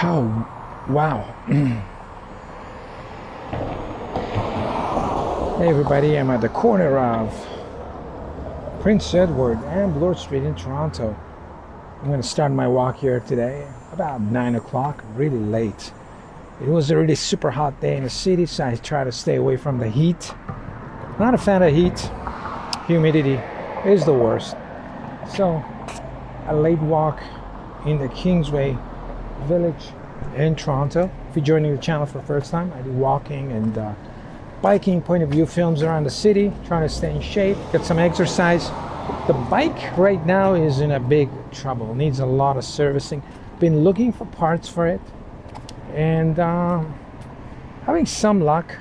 Oh, wow. Hey everybody, I'm at the corner of Prince Edward and Bloor Street in Toronto. I'm going to start my walk here today about 9 o'clock, really late. It was a really super hot day in the city, so I try to stay away from the heat. Not a fan of heat. Humidity is the worst. So, a late walk in the Kingsway village in Toronto. If you're joining the channel for the first time, I do walking and biking point of view films around the city, trying to stay in shape, get some exercise. The bike right now is in a big trouble, needs a lot of servicing. Been looking for parts for it and having some luck,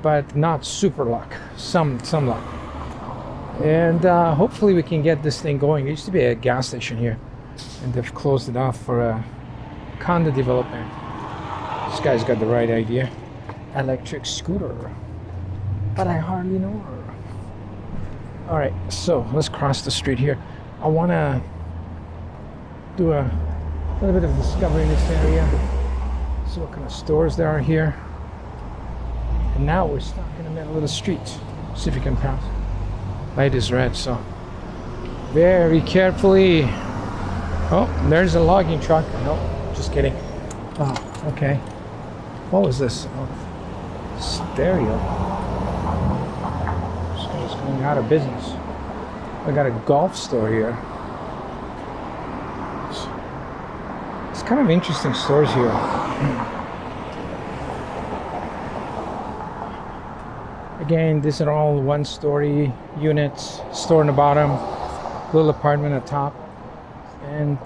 but not super luck. Some luck. And hopefully we can get this thing going. It used to be a gas station here and they've closed it off for a condo development. This guy's got the right idea. Electric scooter, but I hardly know her. All right, so let's cross the street here. I want to do a little bit of discovery in this area, see what kind of stores there are here. And now we're stuck in the middle of the street. See if we can pass. Light is red, so very carefully. Oh, there's a logging truck. No, just kidding. Oh, okay. What was this? Oh, stereo. This guy's going out of business. I got a golf store here. It's kind of interesting stores here. Again, these are all one-story units. Store on the bottom, little apartment at the top, and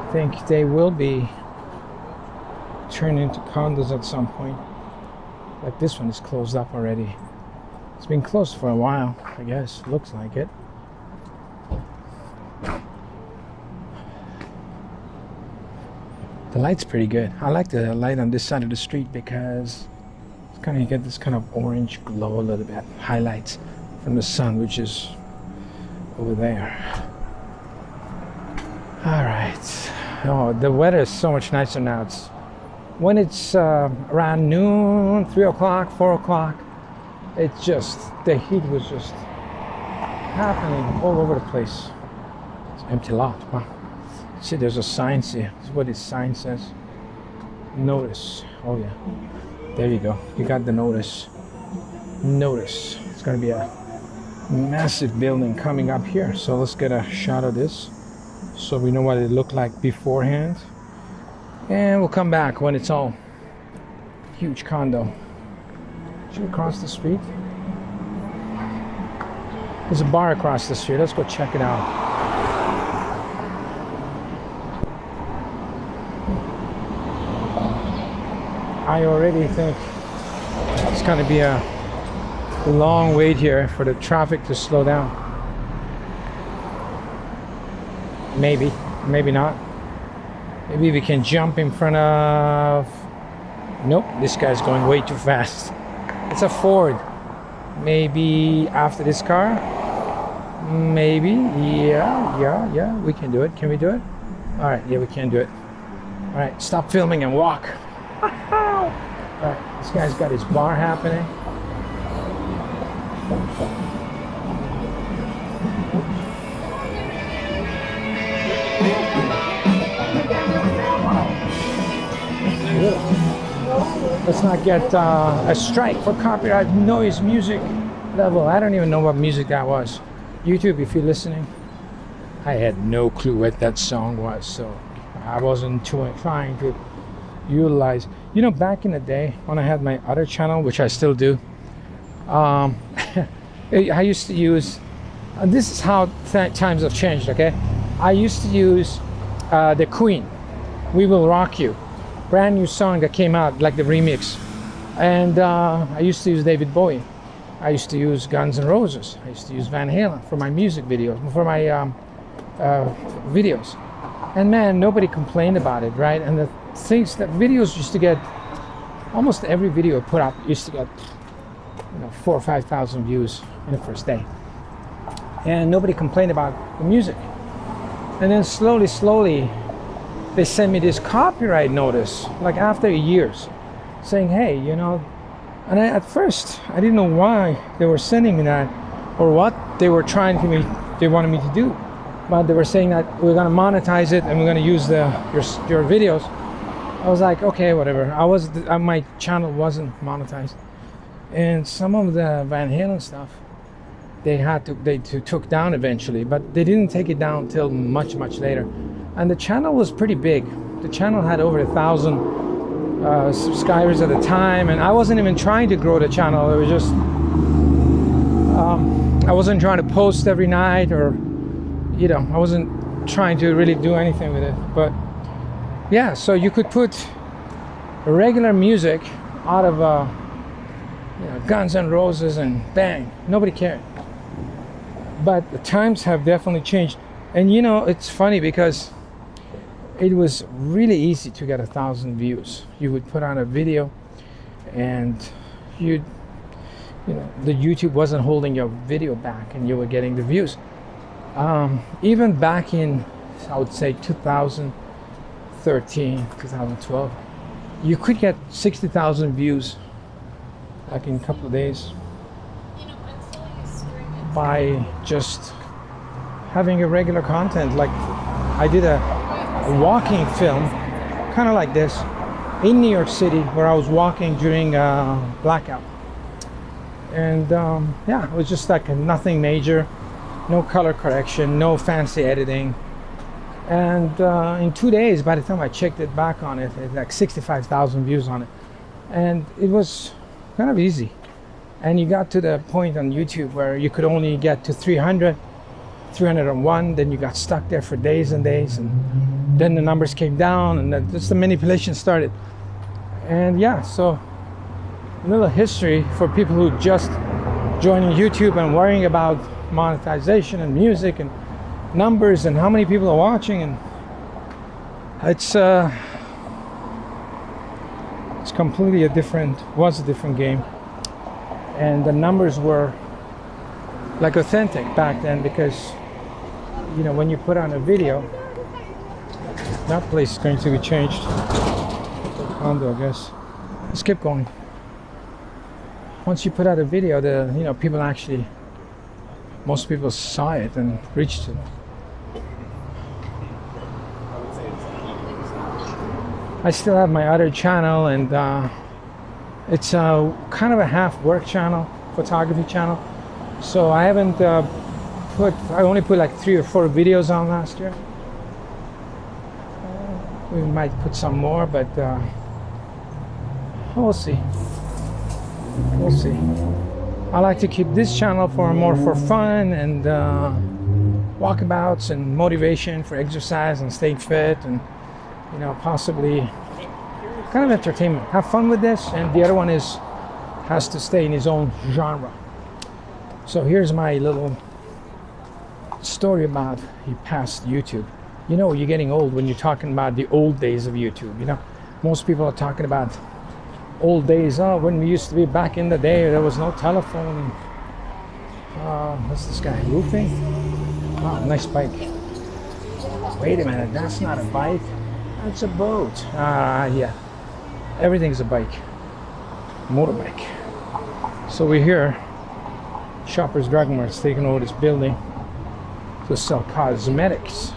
I think they will be turned into condos at some point. Like this one is closed up already. It's been closed for a while, I guess. Looks like it. The light's pretty good. I like the light on this side of the street because it's kind of, you get this kind of orange glow a little bit. Highlights from the sun, which is over there. All right. Oh, the weather is so much nicer now. It's when it's around noon, 3 o'clock, 4 o'clock. It's just, the heat was just happening all over the place. It's an empty lot. Wow. See, there's a sign here. This is what this sign says. Notice. Oh yeah. There you go. You got the notice. Notice. It's going to be a massive building coming up here. So let's get a shot of this, so we know what it looked like beforehand, and we'll come back when it's all huge condo. Should we cross the street? There's a bar across the street. Let's go check it out. I already think it's going to be a long wait here for the traffic to slow down. Maybe, maybe not. Maybe we can jump in front of... Nope, this guy's going way too fast. It's a Ford. Maybe after this car? Maybe, yeah, we can do it. Can we do it? All right, yeah, we can do it. All right, stop filming and walk. All right, this guy's got his bar happening. Let's not get a strike for copyright noise music level. I don't even know what music that was. YouTube, if you're listening, I had no clue what that song was, so I wasn't trying to utilize. You know, back in the day when I had my other channel, which I still do, I used to use, this is how times have changed, okay? I used to use the Queen, We Will Rock You. Brand new song that came out, like the remix. And I used to use David Bowie. I used to use Guns N' Roses. I used to use Van Halen for my music videos, for my videos. And man, nobody complained about it, right? And the things that videos used to get, almost every video I put up used to get, you know, 4,000 or 5,000 views in the first day. and nobody complained about the music. And then slowly, they sent me this copyright notice, like after years, saying, hey, you know, and at first, I didn't know why they were sending me that, or what they were they wanted me to do. But they were saying that we're gonna monetize it and we're gonna use your videos. I was like, okay, whatever. My channel wasn't monetized. And some of the Van Halen stuff, they took down eventually, but they didn't take it down till much later. And the channel was pretty big. The channel had over 1,000 subscribers at the time, and I wasn't even trying to grow the channel. It was just I wasn't trying to post every night, or you know, I wasn't trying to really do anything with it. But yeah, so you could put regular music out of you know, Guns N' Roses, and bang, nobody cared. But the times have definitely changed. And you know, it's funny because it was really easy to get 1,000 views. You would put on a video and you know, the YouTube wasn't holding your video back and you were getting the views. Even back in, I would say 2013, 2012, you could get 60,000 views like in a couple of days by just having a regular content. Like I did a walking film, kind of like this, in New York City, where I was walking during blackout. And yeah, it was just like nothing major, no color correction, no fancy editing. And in 2 days, by the time I checked it back on it, it had like 65,000 views on it. And it was kind of easy. And you got to the point on YouTube where you could only get to 300, 301, then you got stuck there for days and days, and then the numbers came down, and then just the manipulation started. And yeah, so a little history for people who just joining YouTube and worrying about monetization and music and numbers and how many people are watching. And it's completely was a different game. And the numbers were like authentic back then, because you know, when you put on a video, that place is going to be changed. Condo, I guess. Let's keep going. Once you put out a video, you know, people actually, most people saw it and reached it. I still have my other channel, and it's kind of a half work channel, photography channel. So I haven't I only put like 3 or 4 videos on last year. We might put some more, but we'll see. We'll see. I like to keep this channel more for fun and walkabouts and motivation for exercise and staying fit, and you know, possibly kind of entertainment. Have fun with this, and the other one has to stay in his own genre. So here's my little story about past YouTube. You know, you're getting old when you're talking about the old days of YouTube. You know, most people are talking about old days. Oh, when we used to be back in the day, there was no telephone. What's this guy, roofing? Wow, nice bike. Wait a minute, that's not a bike. That's a boat. Yeah, everything's a bike. Motorbike. So we're here. Shoppers Drug Mart's taking over this building to sell cosmetics.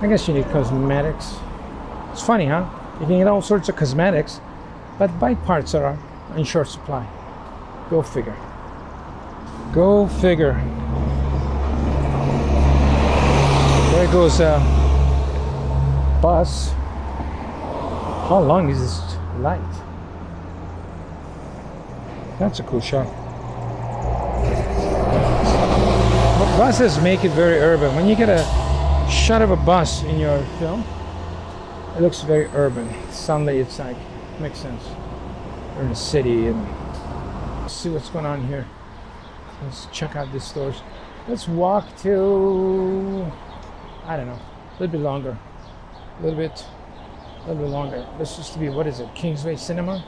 I guess you need cosmetics. It's funny, huh? You can get all sorts of cosmetics, but bike parts are in short supply. Go figure. Go figure. There goes a bus. How long is this light? That's a cool shot. But buses make it very urban. When you get a shot of a bus in your film, it looks very urban. Suddenly it's like, makes sense. We're in a city, and let's see what's going on here. Let's check out these stores. Let's walk to, I don't know, a little bit longer. A little bit longer. This used to be, what is it, Kingsway Cinema?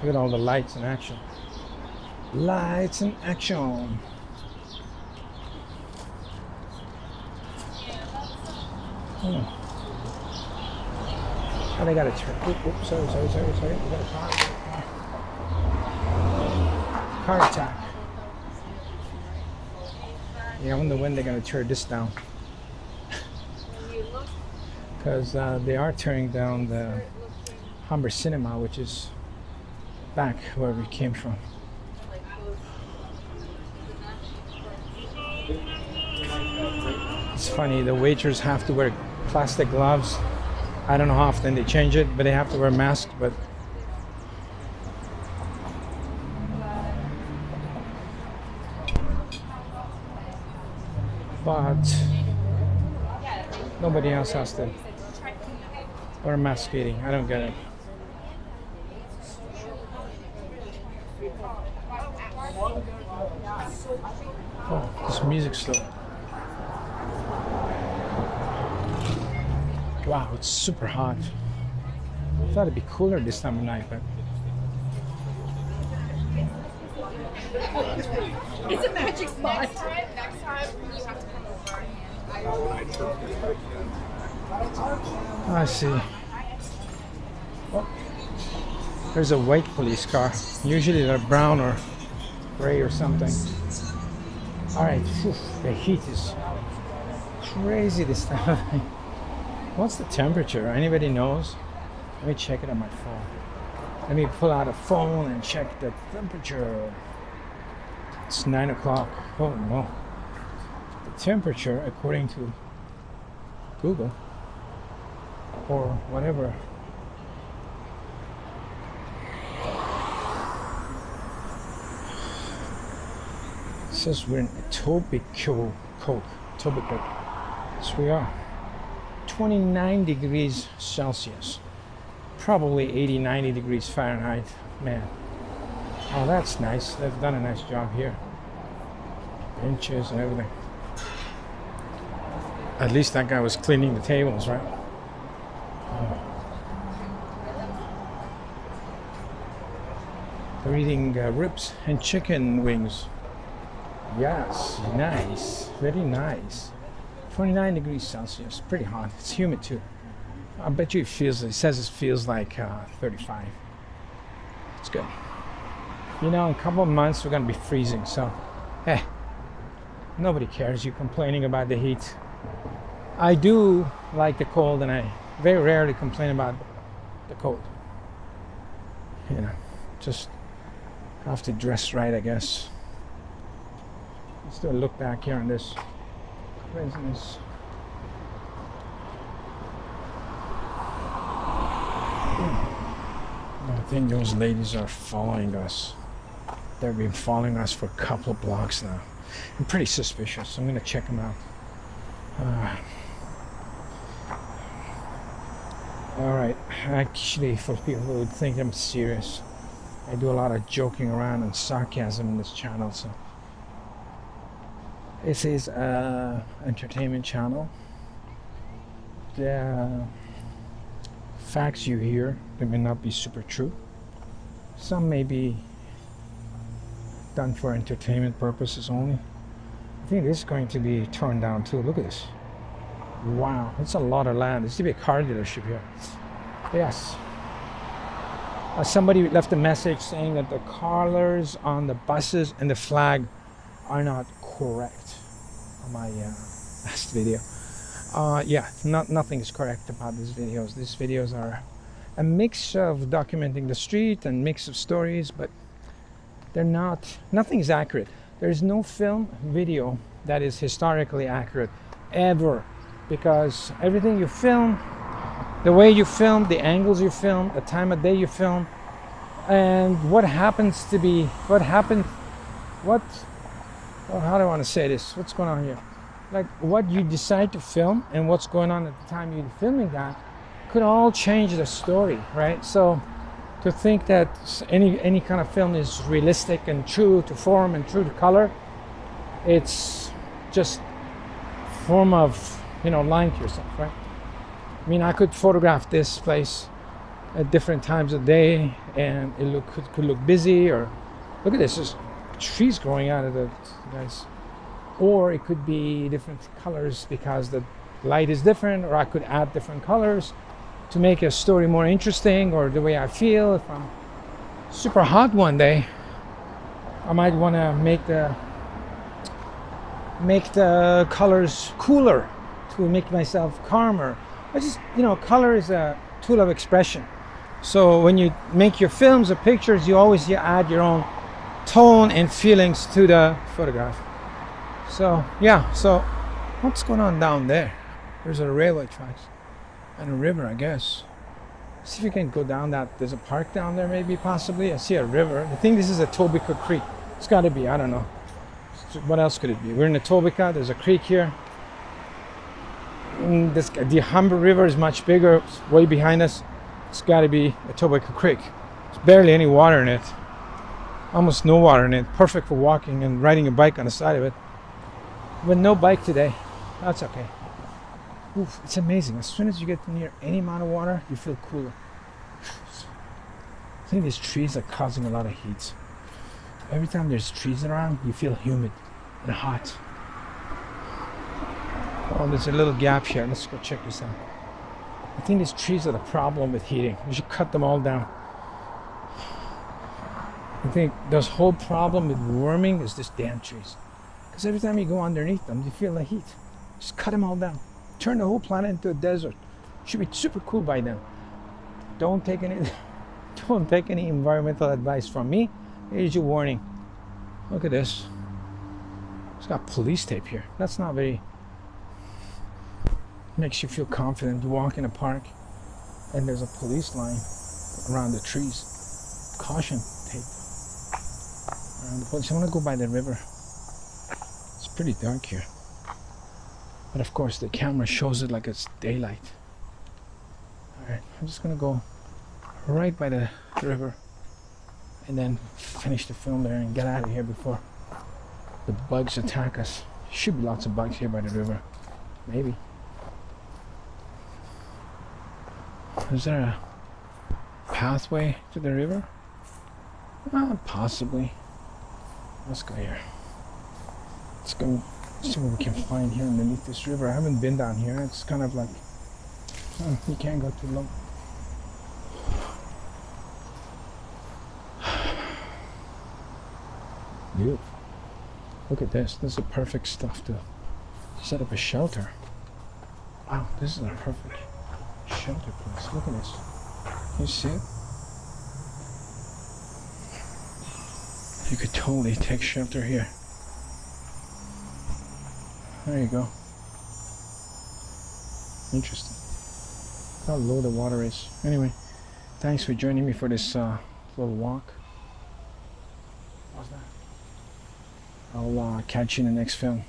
Look at all the lights in action. Lights in action. Oh, they got a turn. Oops, sorry. We got a car attack. Yeah, I wonder when they're going to tear this down. Because they are tearing down the Humber Cinema, which is back where we came from. It's funny, the waiters have to wear plastic gloves. I don't know how often they change it, but they have to wear masks. But nobody else has to wear mask eating. I don't get it. Oh, this music's slow. Wow, it's super hot. I thought it'd be cooler this time of night, but it's a magic spot. Next time you have to come over. I see. Oh, there's a white police car. Usually they're brown or gray or something. All right, the heat is crazy this time of night. What's the temperature? Anybody knows? Let me check it on my phone. Let me pull out a phone and check the temperature. It's 9 o'clock. Oh no. The temperature, according to Google or whatever, it says we're in Etobicoke. Yes, we are. 29 degrees Celsius, probably 80-90 degrees Fahrenheit. Man, oh, that's nice. They've done a nice job here. Benches and everything. At least that guy was cleaning the tables, right? They're eating ribs and chicken wings. Yes, nice, very nice. 29 degrees Celsius, pretty hot. It's humid too. I bet you it says it feels like 35. It's good. You know, in a couple of months we're gonna be freezing, so hey, nobody cares. You complaining about the heat. I do like the cold, and I very rarely complain about the cold. You know, just have to dress right, I guess. Let's do a look back here on this craziness. I think those ladies are following us. They've been following us for a couple of blocks now. I'm pretty suspicious. I'm gonna check them out. All right. Actually, for people who would think I'm serious, I do a lot of joking around and sarcasm in this channel. So this is an entertainment channel. The facts you hear, they may not be super true. Some may be done for entertainment purposes only. I think this is going to be torn down too. Look at this. Wow, it's a lot of land. There used to be a car dealership here. Yes. Somebody left a message saying that the colors on the buses and the flag are not correct on my last video. Yeah, nothing is correct about these videos. These videos are a mix of documenting the street and mix of stories, but they're not, nothing is accurate. There's no film video that is historically accurate ever, because everything you film, the way you film, the angles you film, the time of day you film, and what happens to be, how do I want to say this? What's going on here? Like what you decide to film and what's going on at the time you're filming that could all change the story, right? So to think that any kind of film is realistic and true to form and true to color, it's just form of, you know, lying to yourself, right? I mean, I could photograph this place at different times of day and it could look busy, or look at this, there's trees growing out of the guys. Or it could be different colors because the light is different, or I could add different colors to make a story more interesting, or the way I feel. If I'm super hot one day, I might want to make the colors cooler to make myself calmer. I just, you know, color is a tool of expression. So when you make your films or pictures, you add your own tone and feelings to the photograph. So yeah, so what's going on down there? There's a railway tracks and a river, I guess. See if you can go down that. There's a park down there, maybe, possibly. I see a river. I think this is a Etobicoke Creek. It's got to be, I don't know. What else could it be? We're in Etobicoke. There's a creek here. The Humber River is much bigger. It's way behind us. It's got to be Etobicoke Creek. There's barely any water in it. Almost no water in it. Perfect for walking and riding a bike on the side of it. But no bike today. That's okay. Oof, it's amazing. As soon as you get near any amount of water, you feel cooler. I think these trees are causing a lot of heat. Every time there's trees around, you feel humid and hot. Oh, there's a little gap here. Let's go check this out. I think these trees are the problem with heating. We should cut them all down. I think this whole problem with warming is this damn trees. Because every time you go underneath them, you feel the heat. Just cut them all down. Turn the whole planet into a desert. Should be super cool by then. Don't take any environmental advice from me. Here's your warning. Look at this. It's got police tape here. That's not very... Makes you feel confident. You walk in a park and there's a police line around the trees. Caution tape around the police. I want to go by the river. It's pretty dark here. But of course the camera shows it like it's daylight. Alright, I'm just gonna go right by the river and then finish the film there and get out of here before the bugs attack us. Should be lots of bugs here by the river. Maybe. Is there a pathway to the river? Possibly. Let's go here. Let's go see what we can find here underneath this river. I haven't been down here. It's kind of like, you can't go too low. Beautiful. Look at this. This is the perfect stuff to set up a shelter. Wow, this is a perfect shelter place. Look at this. Can you see it? You could totally take shelter here. There you go. Interesting. How low the water is. Anyway, thanks for joining me for this little walk. What's that? I'll catch you in the next film.